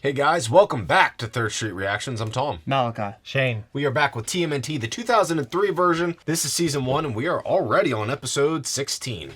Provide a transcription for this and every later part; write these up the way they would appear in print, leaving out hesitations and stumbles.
Hey guys, welcome back to Third Street Reactions. I'm Tom. Malachi. Shane. We are back with TMNT, the 2003 version. This is season 1, and we are already on episode 16.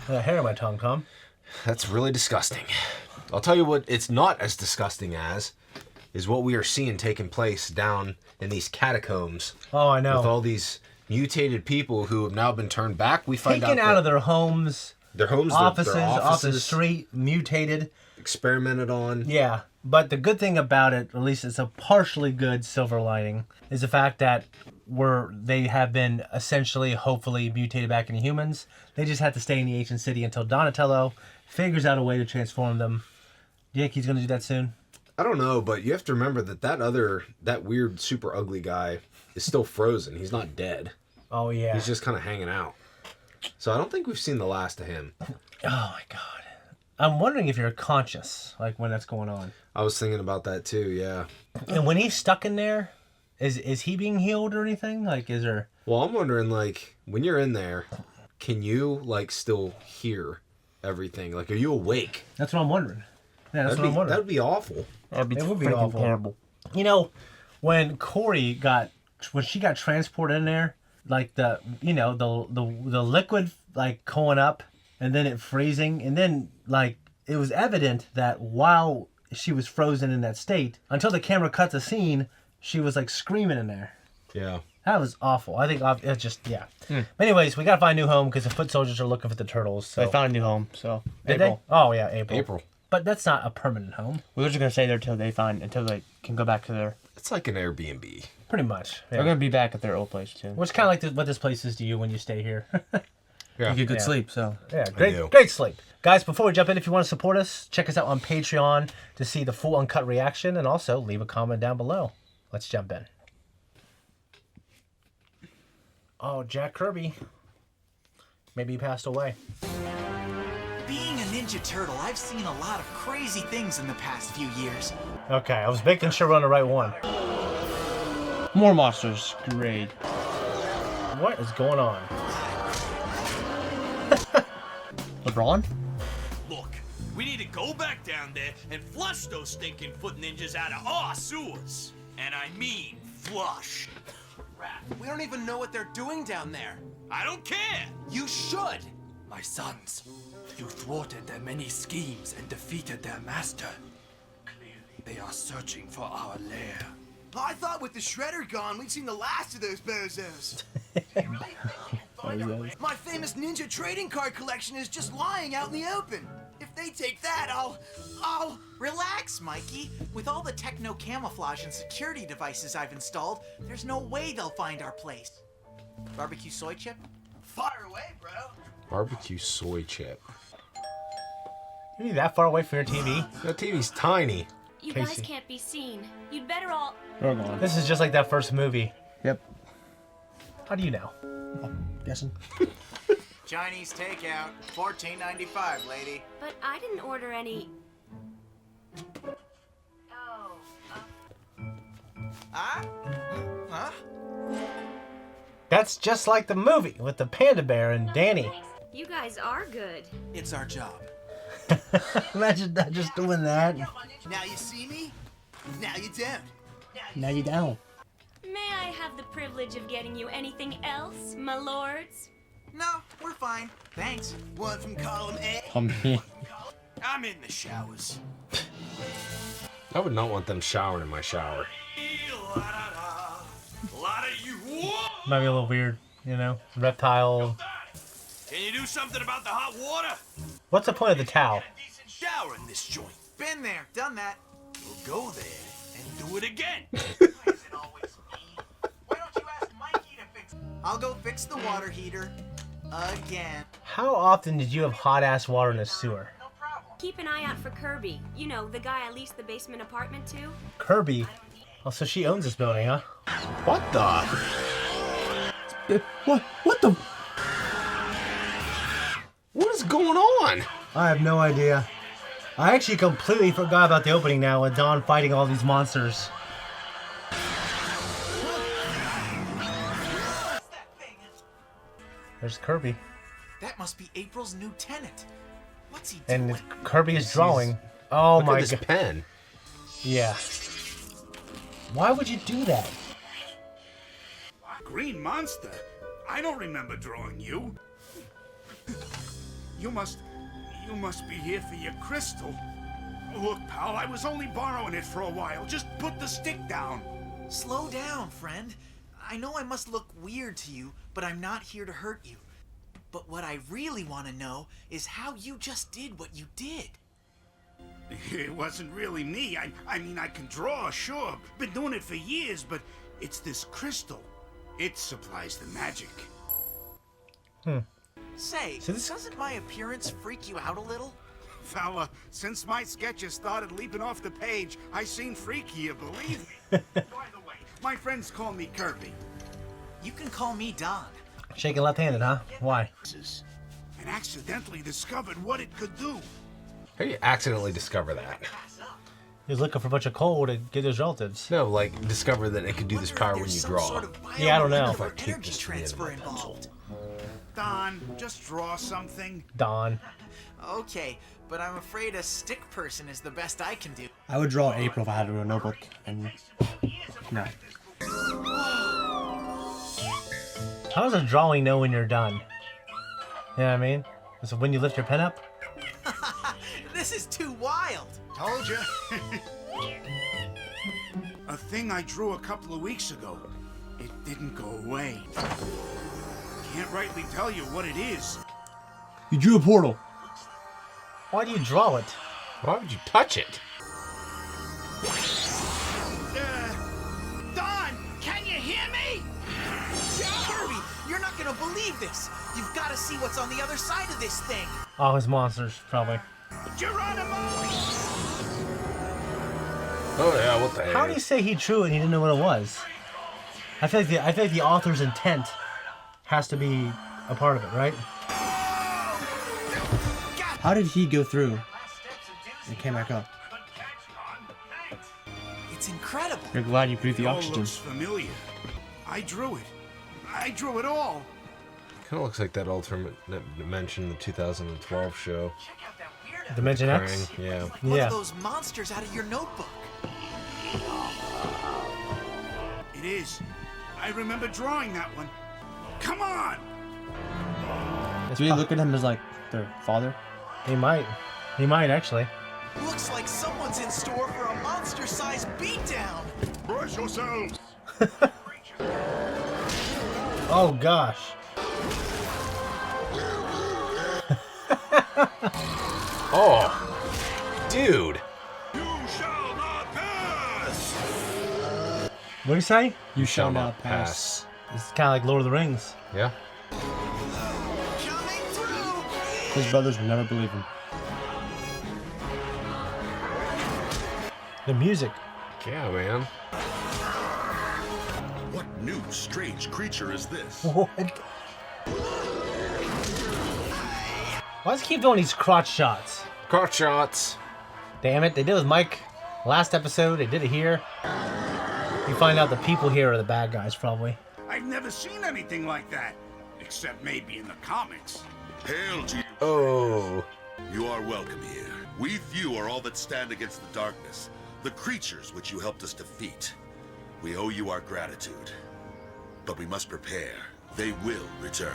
Hair on my tongue, Tom. That's really disgusting. I'll tell you what it's not as disgusting as is what we are seeing taking place down in these catacombs. Oh, I know. With all these mutated people who have now been turned back. We find Taken out of their homes. Their homes, offices, their off the street, mutated. Experimented on. Yeah, but the good thing about it, at least it's a partially good silver lining, is the fact that they have been essentially, hopefully, mutated back into humans. They just have to stay in the ancient city until Donatello figures out a way to transform them. Do you think he's going to do that soon? I don't know, but you have to remember that weird, super ugly guy is still frozen. He's not dead. Oh, yeah. He's just kind of hanging out. So I don't think we've seen the last of him. Oh, my God. I'm wondering if you're conscious, like, when that's going on. I was thinking about that, too, yeah. And when he's stuck in there, is he being healed or anything? Like, is there... Well, I'm wondering, like, when you're in there, can you, like, still hear everything? Like, are you awake? That's what I'm wondering. Yeah, that's what I'm wondering. That would be awful. It would be awful. terrible. You know, when she got transported in there, like the liquid like going up and then it freezing, and then like it was evident that while she was frozen in that state, until the camera cut the scene, she was like screaming in there. Yeah. That was awful. I think it's just, yeah. But anyways, we gotta find a new home because the foot soldiers are looking for the turtles. So. They found a new home, so. Did they? Oh yeah, April. April. But that's not a permanent home. We were just gonna stay there until they can go back to their. It's like an Airbnb. Pretty much. Yeah. They're gonna be back at their old place too. Which kind of like what this place is to you when you stay here. Yeah. You get good sleep, so. Yeah, great sleep. Guys, before we jump in, if you want to support us, check us out on Patreon to see the full uncut reaction, and also leave a comment down below. Let's jump in. Oh, Jack Kirby. Maybe he passed away. Being a Ninja Turtle, I've seen a lot of crazy things in the past few years. Okay, I was making sure we're on the right one. More monsters. Great. What is going on? LeBron? Look, we need to go back down there and flush those stinking foot ninjas out of our sewers. And I mean flush. We don't even know what they're doing down there. I don't care. You should. My sons, you thwarted their many schemes and defeated their master. Clearly, they are searching for our lair. I thought with the shredder gone, we'd seen the last of those bozos. My famous ninja trading card collection is just lying out in the open. If they take that, I'll... Relax, Mikey. With all the techno camouflage and security devices I've installed, there's no way they'll find our place. Barbecue soy chip? Fire away, bro. Barbecue soy chip. You that far away from your TV? That TV's tiny. You Casey. guys can't be seen. You'd better all... We're gone. This is just like that first movie. Yep. How do you know? Guessing. Chinese takeout, $14.95, lady. But I didn't order any... Huh? Huh? That's just like the movie with the panda bear and Danny. You guys are good. It's our job. Imagine that, just doing that. Now you see me, now you don't. Now you down. May I have the privilege of getting you anything else, my lords? No, we're fine. Thanks. One from column A. Come here. I'm in the showers. I would not want them showering in my shower. Lot of you. Whoa! Might be a little weird, you know? Reptile. Can you do something about the hot water? What's the point of the towel? Shower in this joint. Been there, done that. We'll go there and do it again. Why don't you ask Mikey to fix it? I'll go fix the water heater again. How often did you have hot-ass water in the sewer? No problem. Keep an eye out for Kirby. You know, the guy I leased the basement apartment to. Kirby? Oh, so she owns this building, huh? What the? What the? What is going on? I have no idea. I actually completely forgot about the opening now with Dawn fighting all these monsters. There's Kirby. That must be April's new tenant. What's he doing? And Kirby is drawing. Oh Look my at this god. pen. Yeah. Why would you do that? Green monster? I don't remember drawing you. You must be here for your crystal. Look, pal, I was only borrowing it for a while. Just put the stick down. Slow down, friend. I know I must look weird to you, but I'm not here to hurt you. But what I really want to know is how you just did what you did. It wasn't really me. I mean, I can draw, sure. Been doing it for years, but it's this crystal. It supplies the magic. Say, doesn't my appearance freak you out a little? Fella, since my sketches started leaping off the page, I seen freakier, believe me. By the way, my friends call me Kirby. You can call me Don. Shaking left-handed, huh? Why? And accidentally discovered what it could do. How do you accidentally discover that? He was looking for a bunch of coal to get his relatives. No, like discover that it could do this Wonder if power when there's you some draw. sort of Yeah, I don't know. biomolecular If I tape energy this to the end of transfer my pencil. involved. Don, just draw something. Don. Okay, but I'm afraid a stick person is the best I can do. I would draw April if I had a notebook. And no. How does a drawing know when you're done? You know what I mean? So when you lift your pen up? This is too wild. Told you. A thing I drew a couple of weeks ago. It didn't go away. Can't rightly tell you what it is. You drew a portal. Why do you draw it? Why would you touch it? Don, can you hear me? Kirby, you're not gonna believe this. You've got to see what's on the other side of this thing. Oh, his monsters, probably. Geronimo! Oh yeah, what the heck? How do you say he drew it and he didn't know what it was? I feel like the author's intent has to be a part of it, right? How did he go through and came back up? It's incredible. You're glad you breathed the It all oxygen. looks familiar. I drew it. I drew it all. Kind of looks like that alternate dimension, the 2012 show. Dimension X? Krang, yeah. One Yeah. of those monsters out of your notebook. It is. I remember drawing that one. Come on! Do we look at him as like their father? He might. He might, actually. Looks like someone's in store for a monster-sized beatdown. Brace yourselves! Oh, gosh. Oh, dude. You shall not pass! What do you say? You shall not pass. It's kind of like Lord of the Rings. Yeah. Coming through. His brothers would never believe him. The music. Yeah, man. What new strange creature is this? What? Why does he keep doing these crotch shots? Crotch shots. Damn it, they did it with Mike last episode, they did it here. You find out the people here are the bad guys, probably. I've never seen anything like that. Except maybe in the comics. Hail to you. Oh. You are welcome here. We few are all that stand against the darkness, the creatures which you helped us defeat. We owe you our gratitude. But we must prepare. They will return.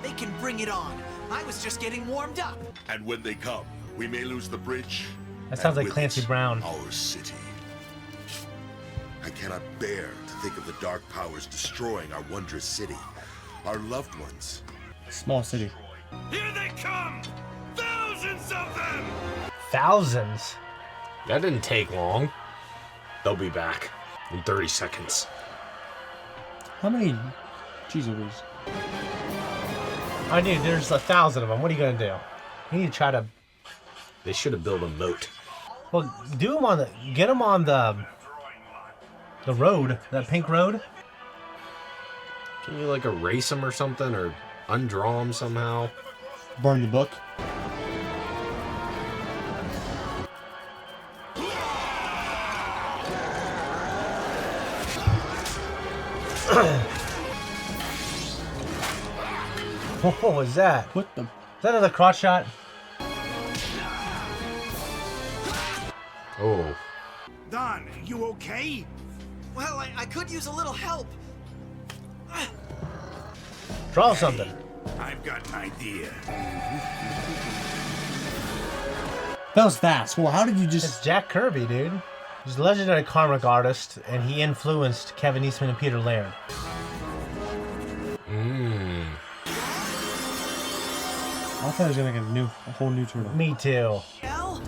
They can bring it on. I was just getting warmed up. And when they come, we may lose the bridge. That sounds and like with Clancy it, Brown. Our city. I cannot bear to think of the dark powers destroying our wondrous city. Our loved ones. Small city. Here they come! Thousands of them! Thousands. That didn't take long. They'll be back in 30 seconds. How many? Jeez Louise. I knew there's 1,000 of them. What are you gonna do? You need to try to. They should have built a moat. Well, do them on the. Get them on the road, that pink road. Can you like erase them or something, or undraw them somehow? Burn the book. What was that? What the? Is that another crotch shot? Oh. Don, you okay? Well, I could use a little help. Draw something. I've got an idea. That was fast. Well, how did you just... It's Jack Kirby, dude. He's a legendary comic artist, and he influenced Kevin Eastman and Peter Laird. I thought he was gonna make a whole new turtle. Me too. Hell?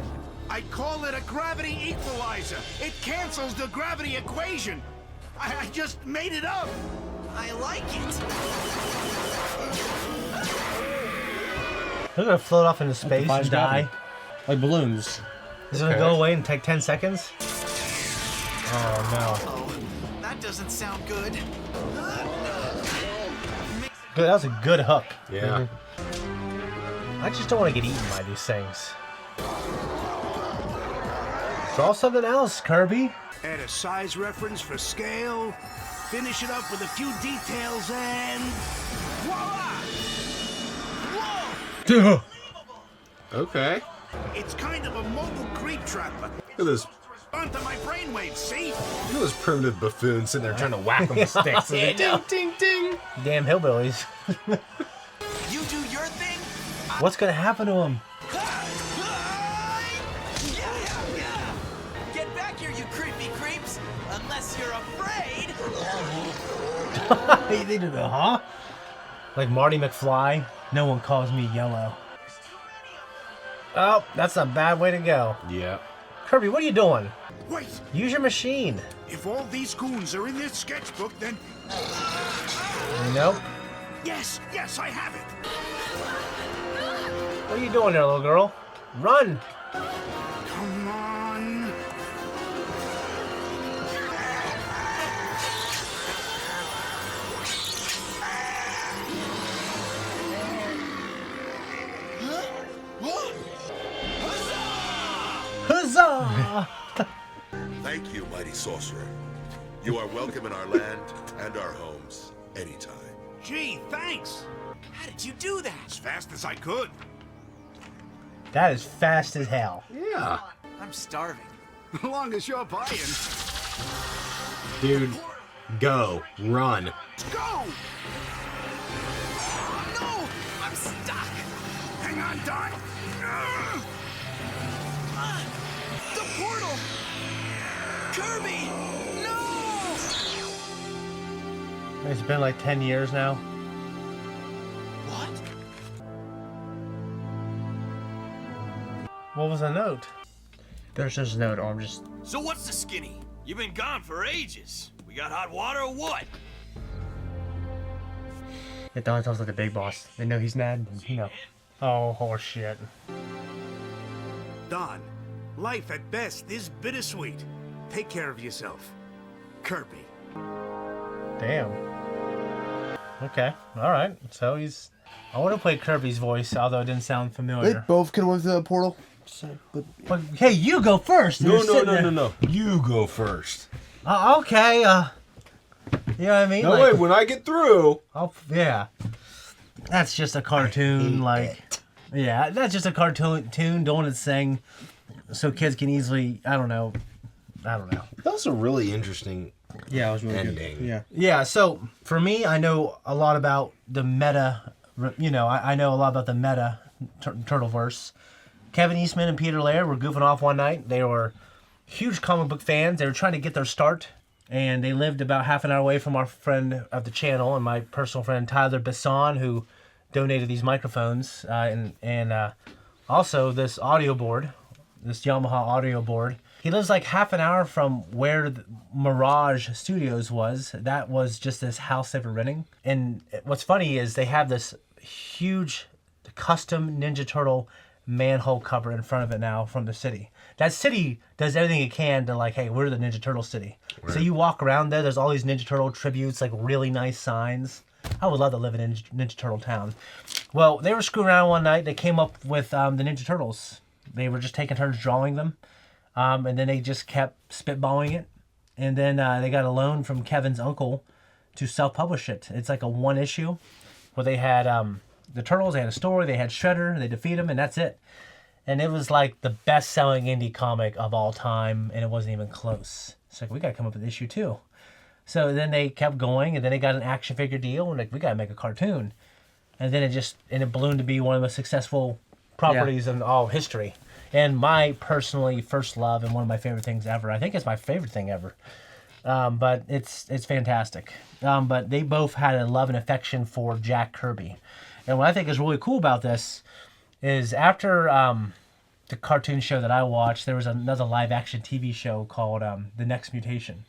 I call it a gravity equalizer. It cancels the gravity equation. I just made it up. I like it. They're gonna float off into space defines and die. gravity. Like balloons. Is it gonna go away and take 10 seconds? Oh Oh, that doesn't sound good. no. Good, that was a good hook. Yeah. I just don't want to get eaten by these things. Draw something else, Kirby. Add a size reference for scale. Finish it up with a few details and voila! Whoa! Okay. It's kind of a mobile creep trapper. Look at this. Onto my brainwaves, see? Look at those primitive buffoons sitting there trying to whack them with sticks. Yeah. Ding, ding, ding. Damn hillbillies. You do your thing. What's gonna happen to him? Get back here, you creepy creeps! Unless you're afraid. They did it, huh? Like Marty McFly. No one calls me yellow. Oh, that's a bad way to go. Yeah. Kirby, what are you doing? Wait, Use your machine. if all these goons are in this sketchbook, then... Nope. Yes, I have it. What are you doing there, little girl? Run! Come on. Huzzah! Thank you, mighty sorcerer. You are welcome in our land and our homes anytime. Gee, thanks. How did you do that? As fast as I could. That is fast as hell. Yeah. I'm starving. As long as you're buying. Dude, go. Run. Go! No! I'm stuck! Hang on, Don. The portal! Kirby! No! It's been like 10 years now. What? What was the note? There's just a note, or I'm just... So what's the skinny? You've been gone for ages. We got hot water or what? It Don sounds like the big boss. They know he's mad, and, you know. Oh, horseshit. Don, life at best is bittersweet. Take care of yourself. Kirby. Damn. Okay, alright. So he's... I would have played Kirby's voice, although it didn't sound They familiar. both could have went through the portal. So, but But, hey, you go first! You're sitting there. No. You go first. Okay, you know what I mean? No, Like, wait, when I get through. yeah. That's just a cartoon, like... Yeah, that's just a cartoon doing its thing so kids can easily... I don't know. That was a really interesting yeah, it was really ending. good. Yeah. Yeah, so for me, I know a lot about the meta, you know, I know a lot about the meta Turtleverse. Kevin Eastman and Peter Laird were goofing off one night. They were huge comic book fans. They were trying to get their start, and they lived about half an hour away from our friend of the channel and my personal friend Tyler Besson, who donated these microphones, and also this audio board, this Yamaha audio board. He lives like half an hour from where the Mirage Studios was. That was just this house they were renting. And what's funny is they have this huge custom Ninja Turtle manhole cover in front of it now from the city. That city does everything it can to like, hey, we're the Ninja Turtle city. Right. So you walk around there, there's all these Ninja Turtle tributes, like really nice signs. I would love to live in Ninja Turtle town. Well, they were screwing around one night. They came up with the Ninja Turtles. They were just taking turns drawing them. And then they just kept spitballing it. And then they got a loan from Kevin's uncle to self-publish it. It's like a one issue where they had the Turtles, they had a story, they had Shredder, they defeat him, and that's it. And it was like the best-selling indie comic of all time, and it wasn't even close. It's like, we got to come up with issue 2. So then they kept going, and then they got an action figure deal, and like, we got to make a cartoon. And then it ballooned to be one of the most successful properties in all history. And my personally first love and one of my favorite things ever. I think it's my favorite thing ever. But it's fantastic. But they both had a love and affection for Jack Kirby. And what I think is really cool about this is after the cartoon show that I watched, there was another live-action TV show called The Next Mutation,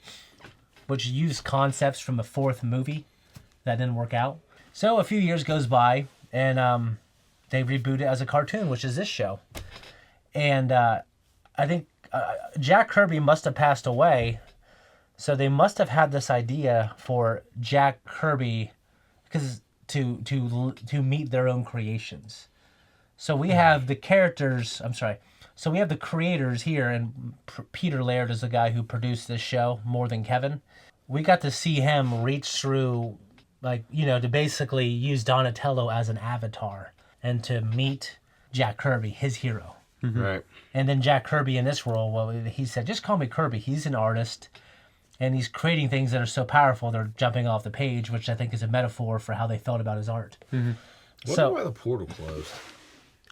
which used concepts from the 4th movie that didn't work out. So a few years goes by, and they reboot it as a cartoon, which is this show. And I think Jack Kirby must have passed away, so they must have had this idea for Jack Kirby to meet their own creations. So we have the characters, so we have the creators here, and Peter Laird is the guy who produced this show, More Than Kevin. We got to see him reach through, to basically use Donatello as an avatar and to meet Jack Kirby, his hero. Mm-hmm. Right. And then Jack Kirby in this role, well, he said, just call me Kirby. He's an artist, and he's creating things that are so powerful they're jumping off the page, which I think is a metaphor for how they felt about his art. Mm-hmm. Wonder why the portal closed.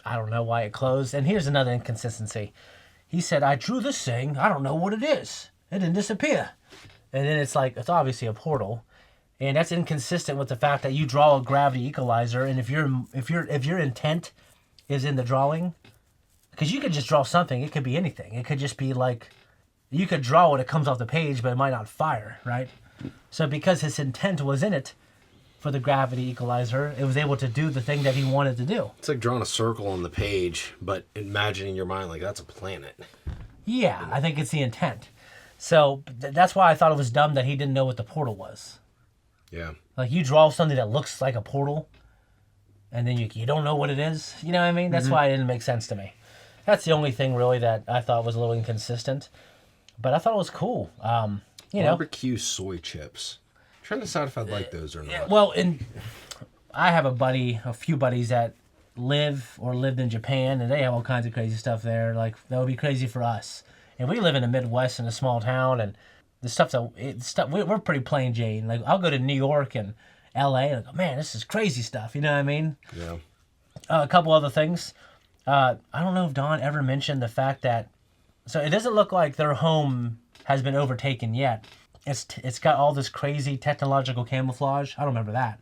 I don't know why it closed. And here's another inconsistency. He said, I drew this thing. I don't know what it is. It didn't disappear. And then it's like, it's obviously a portal. And that's inconsistent with the fact that you draw a gravity equalizer, and if your intent is in the drawing, because you could just draw something, it could be anything. It could just be like, you could draw it, it comes off the page, but it might not fire, right? So because his intent was in it for the gravity equalizer, it was able to do the thing that he wanted to do. It's like drawing a circle on the page, but imagining in your mind like that's a planet. Yeah, I think it's the intent. So that's why I thought it was dumb that he didn't know what the portal was. Yeah. Like, you draw something that looks like a portal, and then you don't know what it is. You know what I mean? That's why it didn't make sense to me. That's the only thing, really, that I thought was a little inconsistent. But I thought it was cool. Barbecue soy chips. I'm trying to decide if I'd like those or not. Well, I have a few buddies that lived in Japan, and they have all kinds of crazy stuff there. Like, that would be crazy for us. And we live in the Midwest in a small town, and the stuff we're pretty plain Jane. Like, I'll go to New York and LA and I go, man, this is crazy stuff. You know what I mean? Yeah. A couple other things. I don't know if Don ever mentioned the fact that, so it doesn't look like their home has been overtaken yet. It's got all this crazy technological camouflage. I don't remember that.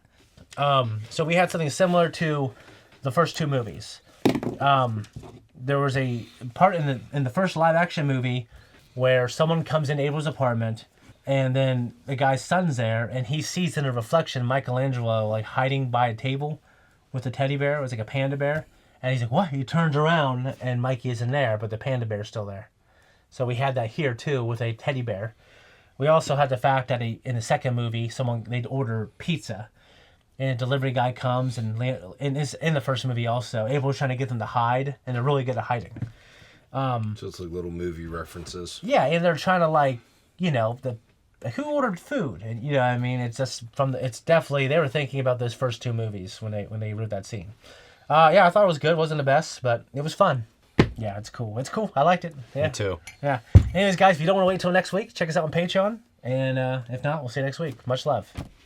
So we had something similar to the first 2 movies. There was a part in the first live action movie where someone comes in Abel's apartment, and then the guy's son's there, and he sees in a reflection Michelangelo like hiding by a table with a teddy bear. It was like a panda bear, and he's like, "What?" He turns around, and Mikey isn't there, but the panda bear's still there. So we had that here too with a teddy bear. We also had the fact that in the second movie, they'd order pizza, and a delivery guy comes, and in the first movie also, Abel was trying to get them to hide, and they're really good at hiding. So it's like little movie references. Yeah, and they're trying to who ordered food, and you know what I mean. It's just it's definitely they were thinking about those first 2 movies when they wrote that scene. Yeah, I thought it was good. It wasn't the best, but it was fun. Yeah, it's cool. It's cool. I liked it. Yeah. Me too. Yeah. Anyways, guys, if you don't want to wait till next week, check us out on Patreon, and if not, we'll see you next week. Much love.